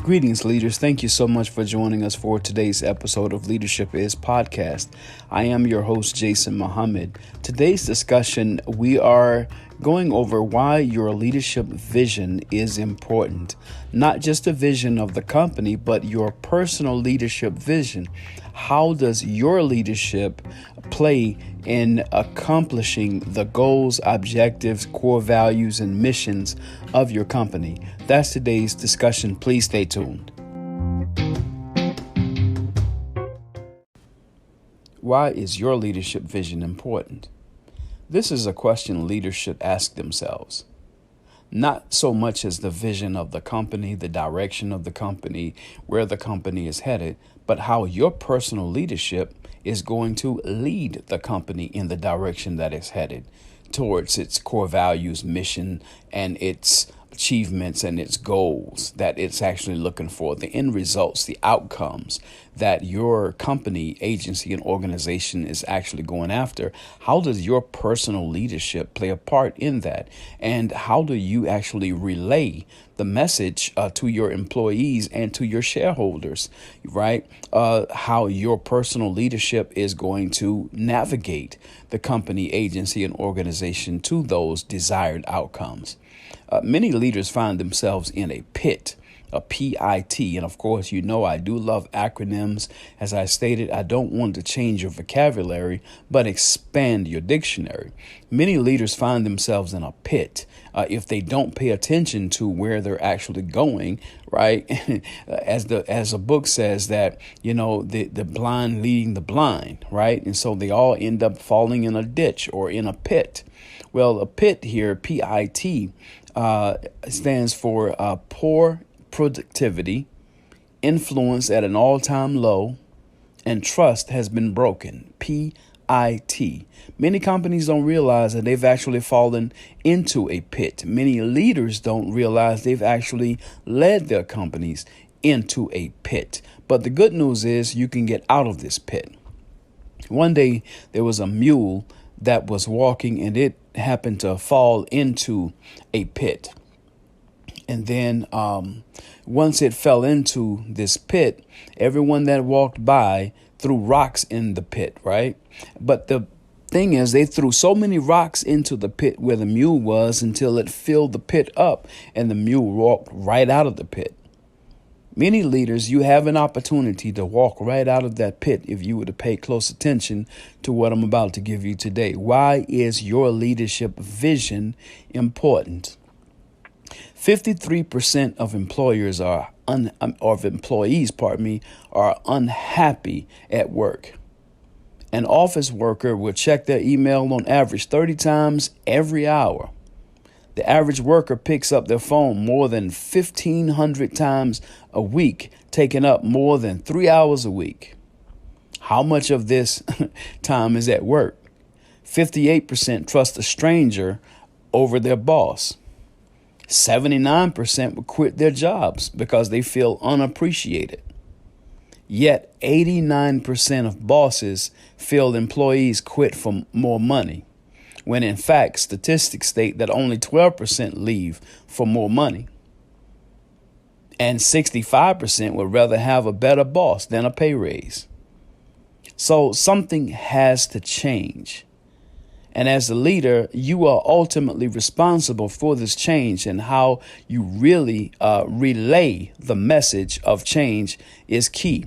Greetings, leaders. Thank you so much for joining us for today's episode of Leadership Is Podcast. I am your host, Jason Muhammad. Today's discussion, we are going over why your leadership vision is important. Not just the vision of the company, but your personal leadership vision. How does your leadership play in accomplishing the goals, objectives, core values, and missions of your company? That's today's discussion. Please stay tuned. Why is your leadership vision important? This is a question leaders should ask themselves. Not so much as the vision of the company, the direction of the company, where the company is headed, but how your personal leadership is going to lead the company in the direction that it's headed towards its core values, mission, and its achievements and its goals that it's actually looking for, the end results, the outcomes that your company, agency, and organization is actually going after. How does your personal leadership play a part in that? And how do you actually relay the message to your employees and to your shareholders, right? How your personal leadership is going to navigate the company, agency, and organization to those desired outcomes. Many leaders find themselves in a pit, a PIT. And of course, you know, I do love acronyms. As I stated, I don't want to change your vocabulary, but expand your dictionary. Many leaders find themselves in a pit if they don't pay attention to where they're actually going, right? As a book says that, you know, the blind leading the blind, right? And so they all end up falling in a ditch or in a pit. Well, a pit here, PIT, stands for poor productivity, influence at an all-time low, and trust has been broken. PIT. Many companies don't realize that they've actually fallen into a pit. Many leaders don't realize they've actually led their companies into a pit. But the good news is you can get out of this pit. One day there was a mule that was walking and it happened to fall into a pit. And then once it fell into this pit, everyone that walked by threw rocks in the pit, right? But the thing is, they threw so many rocks into the pit where the mule was until it filled the pit up and the mule walked right out of the pit. Many leaders, you have an opportunity to walk right out of that pit if you were to pay close attention to what I'm about to give you today. Why is your leadership vision important? 53% of employees are unhappy at work. An office worker will check their email on average 30 times every hour. The average worker picks up their phone more than 1,500 times a week, taking up more than 3 hours a week. How much of this time is at work? 58% trust a stranger over their boss. 79% will quit their jobs because they feel unappreciated. Yet 89% of bosses feel employees quit for more money, when in fact statistics state that only 12% leave for more money. And 65% would rather have a better boss than a pay raise. So something has to change. And as a leader, you are ultimately responsible for this change, and how you really relay the message of change is key.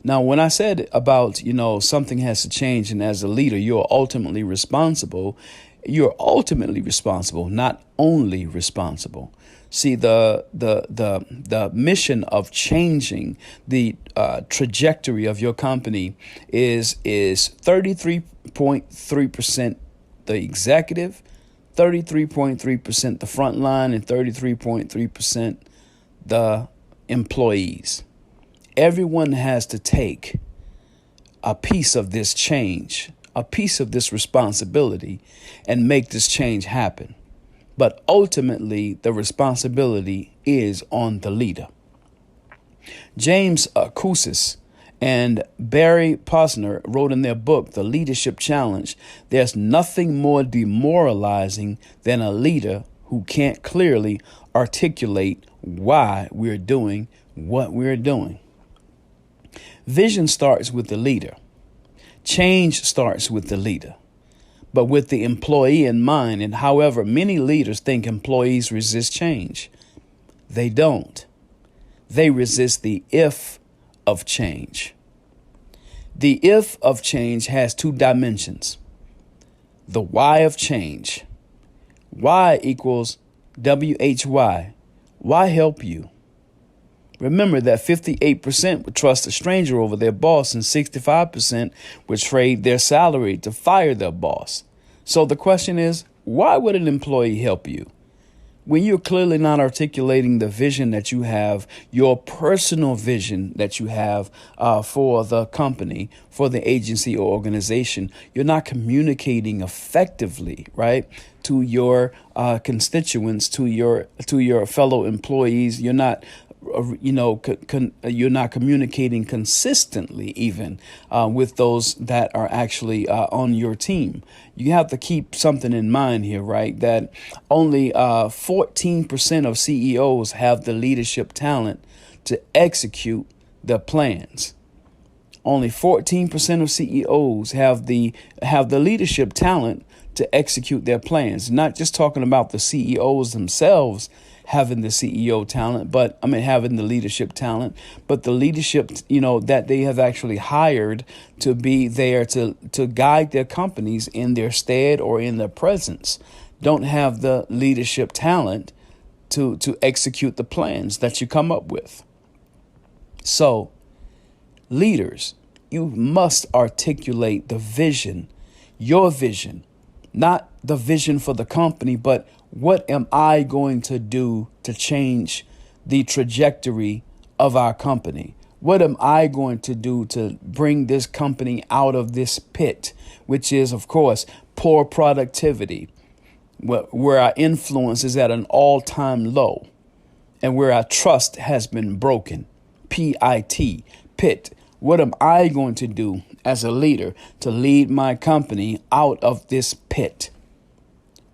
Now, when I said about, something has to change, and as a leader, you're ultimately responsible, not only responsible. See, the mission of changing the trajectory of your company is 33.3% the executive, 33.3% the front line, and 33.3% the employees. Everyone has to take a piece of this change, a piece of this responsibility, and make this change happen. But ultimately, the responsibility is on the leader. James Kouzes and Barry Posner wrote in their book, The Leadership Challenge, there's nothing more demoralizing than a leader who can't clearly articulate why we're doing what we're doing. Vision starts with the leader. Change starts with the leader, but with the employee in mind. And however, many leaders think employees resist change. They don't. They resist the if of change. The if of change has two dimensions. The why of change. Why equals WHY. Why help you? Remember that 58% would trust a stranger over their boss and 65% would trade their salary to fire their boss. So the question is, why would an employee help you? When you're clearly not articulating the vision that you have, your personal vision that you have for the company, for the agency or organization, you're not communicating effectively, right, to your constituents, to your fellow employees. You're not you're not communicating consistently even with those that are actually on your team. You have to keep something in mind here, right? That only 14% of CEOs have the leadership talent to execute the plans. Only 14% of CEOs have the leadership talent to execute their plans. Not just talking about the CEOs themselves having the CEO talent, having the leadership talent, but the leadership, that they have actually hired to be there to guide their companies in their stead or in their presence, don't have the leadership talent to execute the plans that you come up with. So, leaders, you must articulate the vision, your vision, not the vision for the company, but what am I going to do to change the trajectory of our company? What am I going to do to bring this company out of this pit, which is, of course, poor productivity, where our influence is at an all-time low and where our trust has been broken? PIT, pit. What am I going to do as a leader to lead my company out of this pit?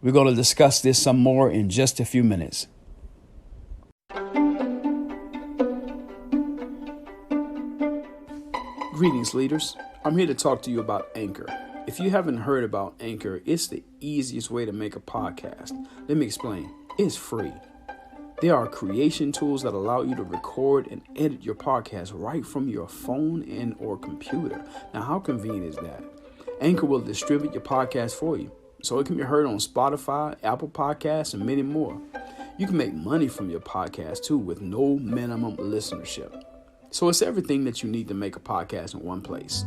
We're going to discuss this some more in just a few minutes. Greetings, leaders. I'm here to talk to you about Anchor. If you haven't heard about Anchor, it's the easiest way to make a podcast. Let me explain. It's free. There are creation tools that allow you to record and edit your podcast right from your phone and or computer. Now, how convenient is that? Anchor will distribute your podcast for you, so it can be heard on Spotify, Apple Podcasts, and many more. You can make money from your podcast, too, with no minimum listenership. So it's everything that you need to make a podcast in one place.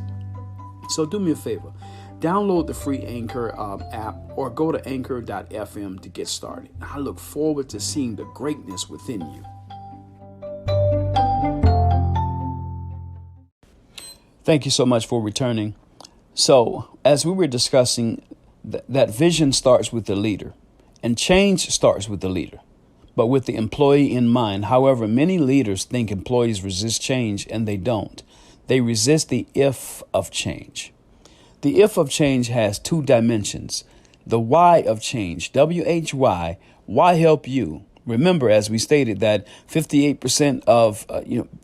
So do me a favor. Download the free Anchor app or go to anchor.fm to get started. I look forward to seeing the greatness within you. Thank you so much for returning. So as we were discussing, that vision starts with the leader and change starts with the leader, but with the employee in mind. However, many leaders think employees resist change, and they don't. They resist the if of change. The if of change has two dimensions. The why of change, WHY, why help you? Remember, as we stated, that 58% of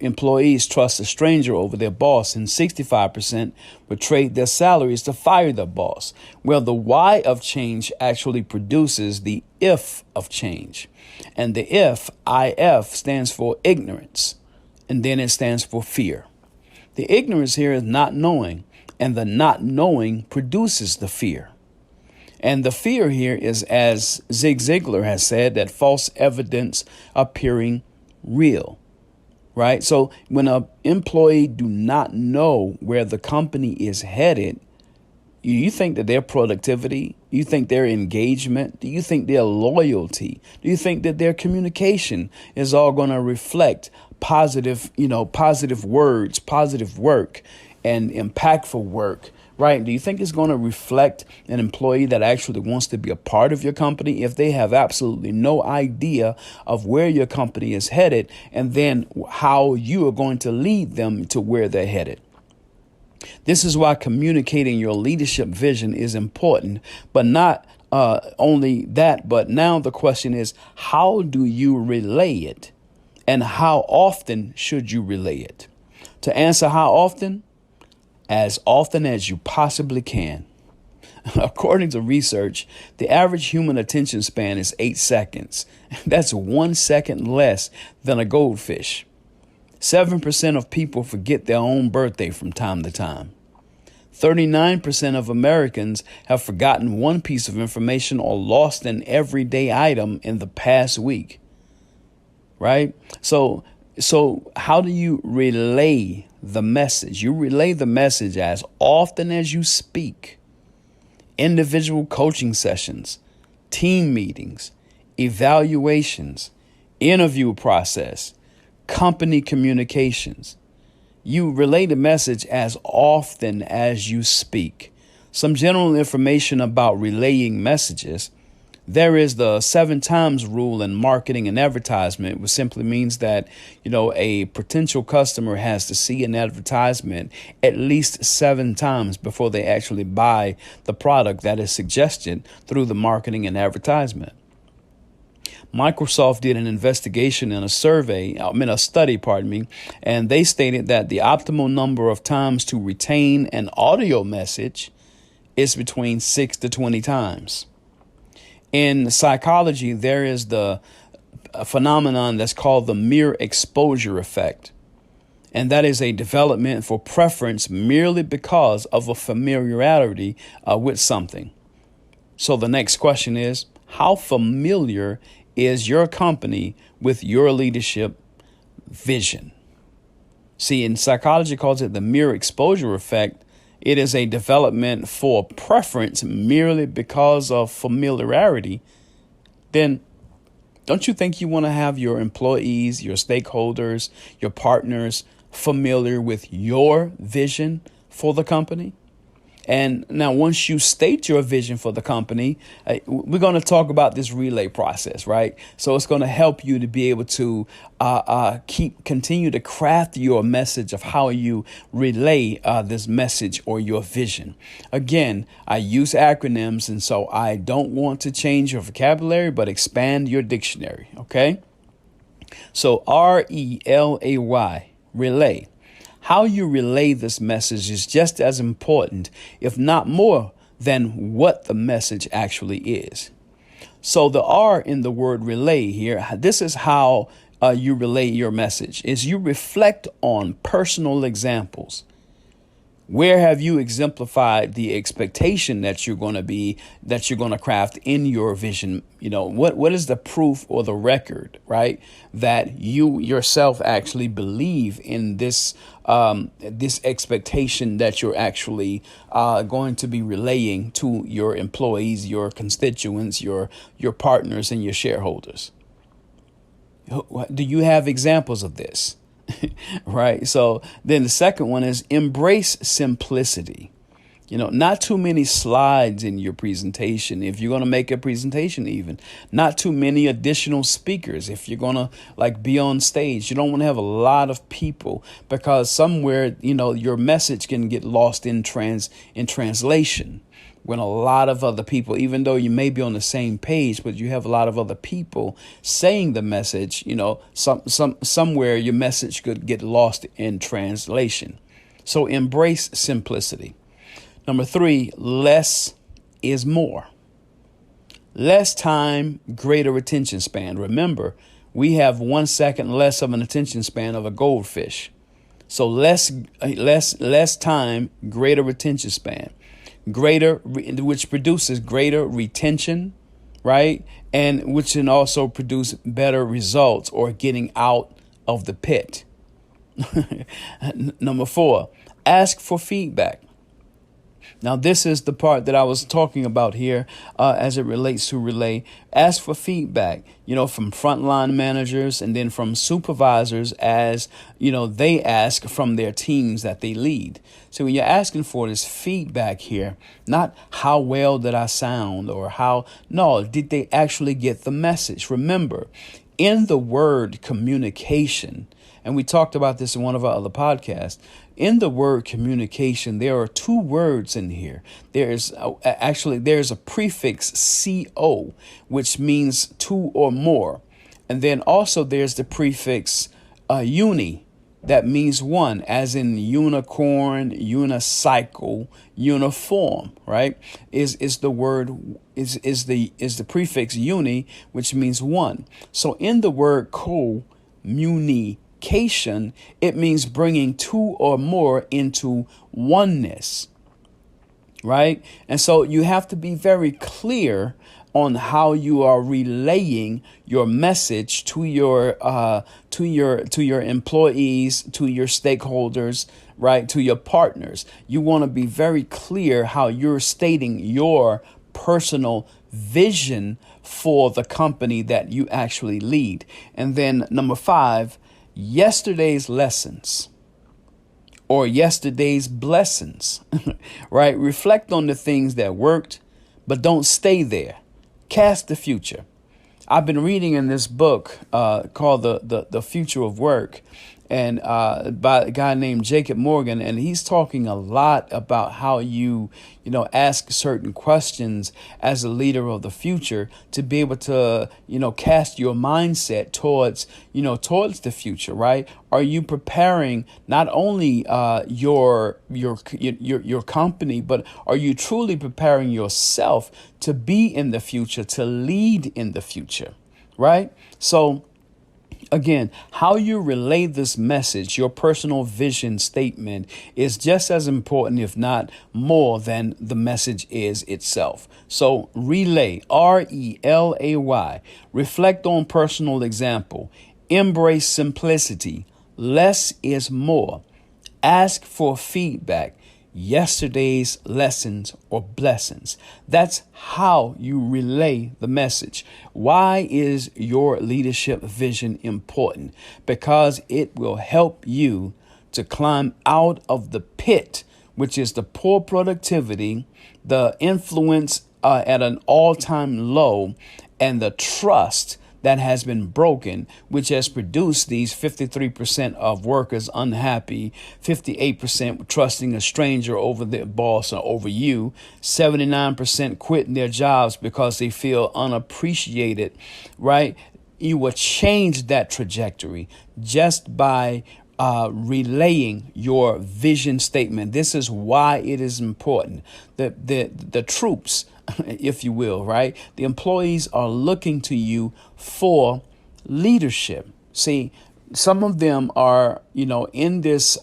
employees trust a stranger over their boss, and 65% would trade their salaries to fire their boss. Well, the why of change actually produces the if of change. And the if stands for ignorance, and then it stands for fear. The ignorance here is not knowing, and the not knowing produces the fear. And the fear here is, as Zig Ziglar has said, that false evidence appearing real, right? So when an employee do not know where the company is headed, you think that their productivity, you think their engagement, do you think their loyalty, do you think that their communication is all going to reflect positive words, positive work, and impactful work, right? Do you think it's going to reflect an employee that actually wants to be a part of your company if they have absolutely no idea of where your company is headed and then how you are going to lead them to where they're headed? This is why communicating your leadership vision is important, but not only that, but now the question is, how do you relay it? And how often should you relay it? To answer how often as you possibly can. According to research, the average human attention span is 8 seconds. That's 1 second less than a goldfish. 7% of people forget their own birthday from time to time. 39% of Americans have forgotten one piece of information or lost an everyday item in the past week. Right? So how do you relay the message? You relay the message as often as you speak. Individual coaching sessions, team meetings, evaluations, interview process, company communications. You relay the message as often as you speak. Some general information about relaying messages. There is the 7 times rule in marketing and advertisement, which simply means that, a potential customer has to see an advertisement at least 7 times before they actually buy the product that is suggested through the marketing and advertisement. Microsoft did an investigation and a study, and they stated that the optimal number of times to retain an audio message is between 6 to 20 times. In psychology, there is the phenomenon that's called the mere exposure effect. And that is a development for preference merely because of a familiarity with something. So the next question is, how familiar is your company with your leadership vision? See, in psychology calls it the mere exposure effect. It is a development for preference merely because of familiarity. Then don't you think you want to have your employees, your stakeholders, your partners familiar with your vision for the company? And now, once you state your vision for the company, we're going to talk about this relay process, right? So it's going to help you to be able to continue to craft your message of how you relay this message or your vision. Again, I use acronyms, and so I don't want to change your vocabulary, but expand your dictionary. OK, so RELAY, relay. How you relay this message is just as important, if not more, than what the message actually is. So the R in the word relay here, this is how you relay your message, is you reflect on personal examples. Where have you exemplified the expectation that you're going to craft in your vision? What is the proof or the record, right? That you yourself actually believe in this expectation that you're actually going to be relaying to your employees, your constituents, your partners, and your shareholders. Do you have examples of this? Right. So then the second one is embrace simplicity. Not too many slides in your presentation. If you're going to make a presentation, even not too many additional speakers. If you're going to be on stage, you don't want to have a lot of people, because somewhere, your message can get lost in translation. When a lot of other people, even though you may be on the same page, but you have a lot of other people saying the message, somewhere your message could get lost in translation. So embrace simplicity. Number 3, less is more. Less time, greater attention span. Remember, we have 1 second less of an attention span of a goldfish. So less time, greater attention span. Which produces greater retention, right? And which can also produce better results or getting out of the pit. Number 4, ask for feedback. Now, this is the part that I was talking about here as it relates to relay. Ask for feedback, from frontline managers and then from supervisors as, they ask from their teams that they lead. So when you're asking for this feedback here, not how well did I sound or did they actually get the message? Remember, in the word communication, And we talked about this in one of our other podcasts. In the word communication, there are two words in here. There's a prefix CO, which means two or more. And then also there's the prefix uni, that means one, as in unicorn, unicycle, uniform, right? Is the prefix uni, which means one. So in the word communication, it means bringing two or more into oneness, right? And so you have to be very clear on how you are relaying your message to your employees, to your stakeholders, right, to your partners. You want to be very clear how you're stating your personal vision for the company that you actually lead. And then number 5, yesterday's lessons or yesterday's blessings, right? Reflect on the things that worked, but don't stay there. Cast the future. I've been reading in this book called the Future of Work, and by a guy named Jacob Morgan, and he's talking a lot about how you ask certain questions as a leader of the future to be able to cast your mindset towards the future, right? Are you preparing not only your company, but are you truly preparing yourself to be in the future, to lead in the future, right? So again, how you relay this message, your personal vision statement, is just as important, if not more, than the message is itself. So relay, RELAY, reflect on personal example, embrace simplicity, less is more, ask for feedback, yesterday's lessons or blessings. That's how you relay the message. Why is your leadership vision important? Because it will help you to climb out of the pit, which is the poor productivity, the influence at an all-time low, and the trust that has been broken, which has produced these 53% of workers unhappy, 58% trusting a stranger over their boss or over you, 79% quitting their jobs because they feel unappreciated, right? You will change that trajectory just by relaying your vision statement. This is why it is important. The troops, if you will, right? The employees are looking to you for leadership. See, some of them are, in this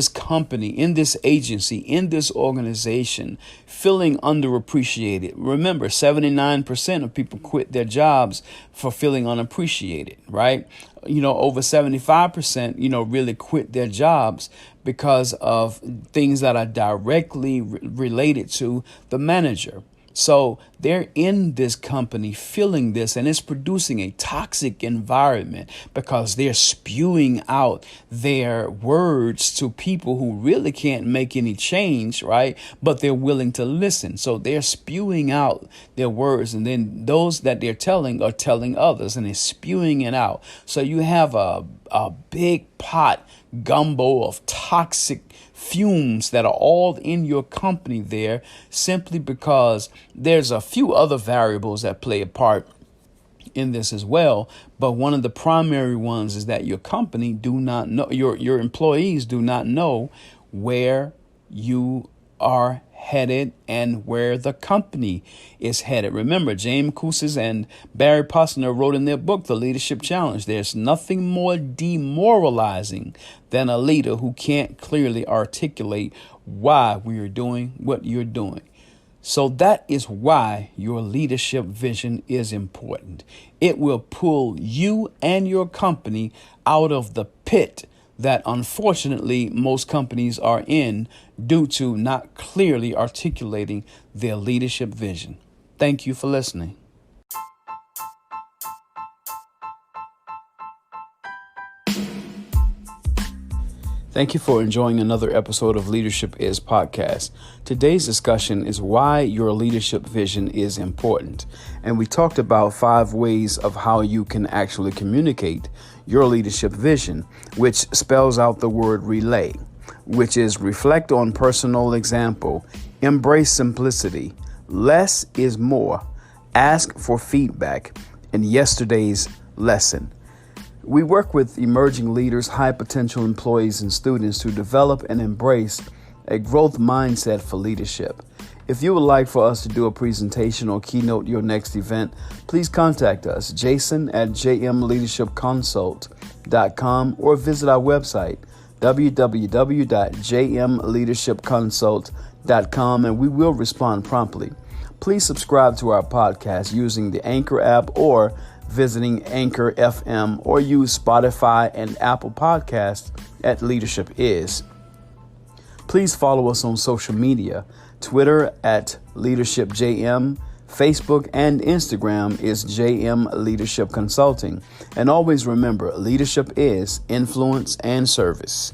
company, in this agency, in this organization, feeling underappreciated. Remember, 79% of people quit their jobs for feeling unappreciated, right? Over 75%, really quit their jobs because of things that are directly related to the manager. So they're in this company feeling this, and it's producing a toxic environment because they're spewing out their words to people who really can't make any change, right? But they're willing to listen. So they're spewing out their words, and then those that they're telling are telling others, and they're spewing it out. So you have a big pot gumbo of toxic fumes that are all in your company there, simply because there's a few other variables that play a part in this as well. But one of the primary ones is that your company do not know, your employees do not know where you are headed and where the company is headed. Remember, James Kouzes and Barry Posner wrote in their book, The Leadership Challenge, there's nothing more demoralizing than a leader who can't clearly articulate why we are doing what you're doing. So that is why your leadership vision is important. It will pull you and your company out of the pit that unfortunately most companies are in due to not clearly articulating their leadership vision. Thank you for listening. Thank you for enjoying another episode of Leadership Is Podcast. Today's discussion is why your leadership vision is important. And we talked about 5 ways of how you can actually communicate your leadership vision, which spells out the word relay, which is reflect on personal example, embrace simplicity, less is more, ask for feedback, and yesterday's lesson. We work with emerging leaders, high potential employees, and students to develop and embrace a growth mindset for leadership. If you would like for us to do a presentation or keynote your next event, please contact us, jason@jmleadershipconsult.com, or visit our website, www.jmleadershipconsult.com, and we will respond promptly. Please subscribe to our podcast using the Anchor app or visiting Anchor FM, or use Spotify and Apple Podcasts at Leadership Is. Please follow us on social media. Twitter at LeadershipJM, Facebook and Instagram is JM Leadership Consulting. And always remember, leadership is influence and service.